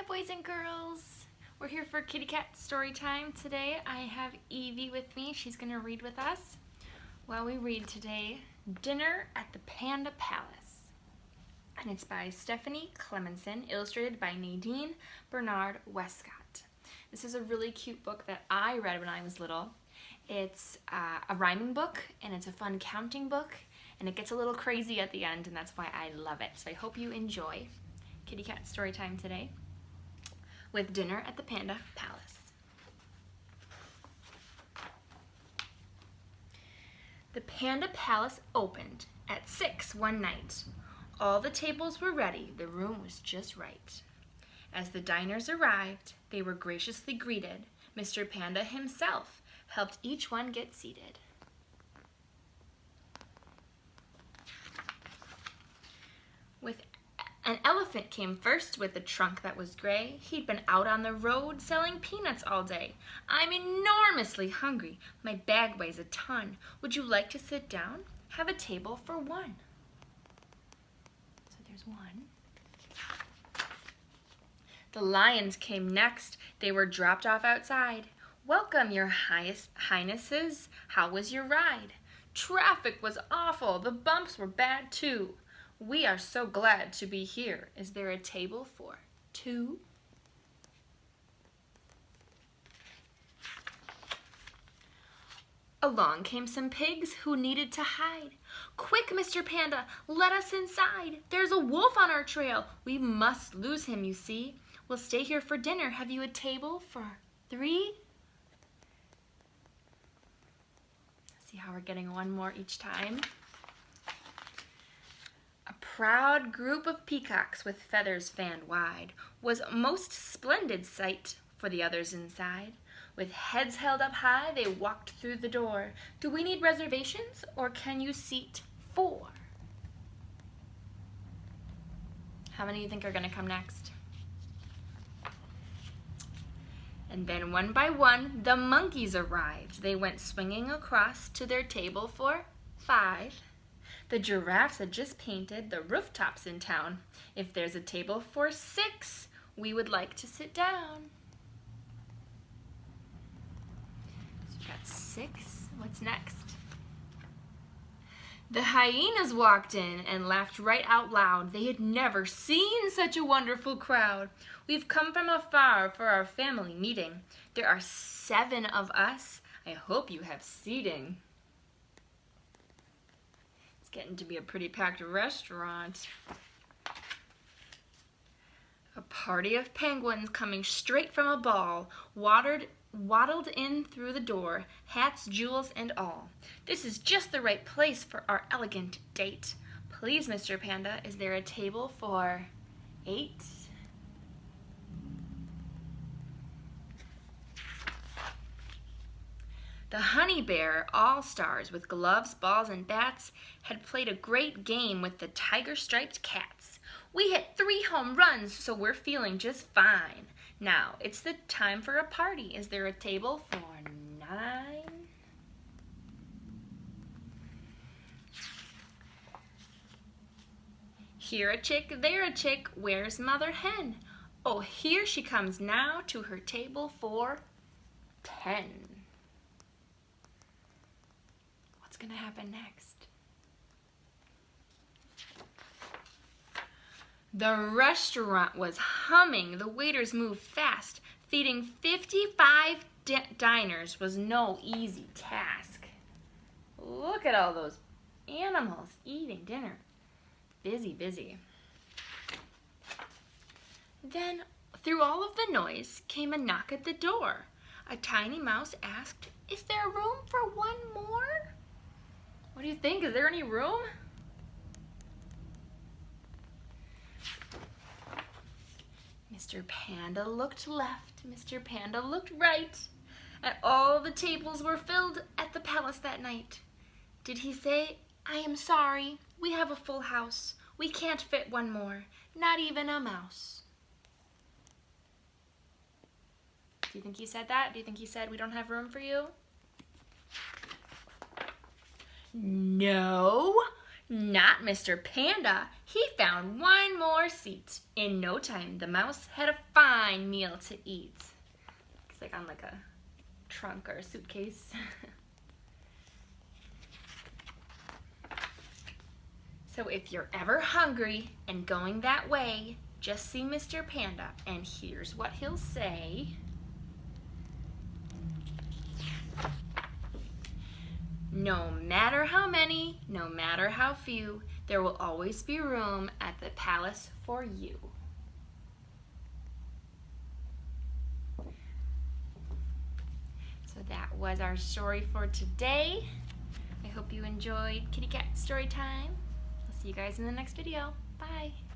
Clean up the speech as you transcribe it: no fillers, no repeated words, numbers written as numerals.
Hi boys and girls! We're here for Kitty Cat Story Time today. I have Eevee with me. She's going to read with us. While we read today, Dinner at the Panda Palace. And it's by Stephanie Clemenson, illustrated by Nadine Bernard Westcott. This is a really cute book that I read when I was little. It's a rhyming book, and it's a fun counting book, and it gets a little crazy at the end, and that's why I love it. So I hope you enjoy Kitty Cat Story Time today with Dinner at the Panda Palace. The Panda Palace opened at 6 one night. All the tables were ready, the room was just right. As the diners arrived, they were graciously greeted. Mr. Panda himself helped each one get seated. An elephant came first with a trunk that was gray. He'd been out on the road selling peanuts all day. I'm enormously hungry. My bag weighs a ton. Would you like to sit down? Have a table for one. So there's one. The lions came next. They were dropped off outside. Welcome, your highnesses. How was your ride? Traffic was awful. The bumps were bad too. We are so glad to be here. Is there a table for two? Along came some pigs who needed to hide. Quick, Mr. Panda, let us inside. There's a wolf on our trail. We must lose him, you see. We'll stay here for dinner. Have you a table for three? See how we're getting one more each time. A proud group of peacocks with feathers fanned wide was a most splendid sight for the others inside. With heads held up high, they walked through the door. Do we need reservations, or can you seat four? How many do you think are going to come next? And then one by one, the monkeys arrived. They went swinging across to their table for five. The giraffes had just painted the rooftops in town. If there's a table for six, we would like to sit down. So we got six. What's next? The hyenas walked in and laughed right out loud. They had never seen such a wonderful crowd. We've come from afar for our family meeting. There are 7 of us. I hope you have seating. Getting to be a pretty packed restaurant. A party of penguins coming straight from a ball waddled in through the door, hats, jewels, and all. This is just the right place for our elegant date. Please, Mr. Panda, is there a table for 8? The honey bear all-stars with gloves, balls, and bats had played a great game with the tiger-striped cats. We hit 3 home runs, so we're feeling just fine. Now, it's the time for a party. Is there a table for 9? Here a chick, there a chick, where's Mother Hen? Oh, here she comes now to her table for 10. What's going to happen next? The restaurant was humming. The waiters moved fast. Feeding 55 diners was no easy task. Look at all those animals eating dinner. Busy, busy. Then, through all of the noise, came a knock at the door. A tiny mouse asked, "Is there room for one more?" What do you think? Is there any room? Mr. Panda looked left. Mr. Panda looked right. And all the tables were filled at the palace that night. Did he say, "I am sorry, we have a full house. We can't fit one more, not even a mouse"? Do you think he said that? Do you think he said, "We don't have room for you"? No, Not Mr. Panda. He found one more seat. In no time, the mouse had a fine meal to eat. It's like on like a trunk or a suitcase. So if you're ever hungry and going that way, just see Mr. Panda, and here's what he'll say. No matter how many, no matter how few, there will always be room at the palace for you. So that was our story for today. I hope you enjoyed Kitty Cat Story Time. I'll see you guys in the next video. Bye.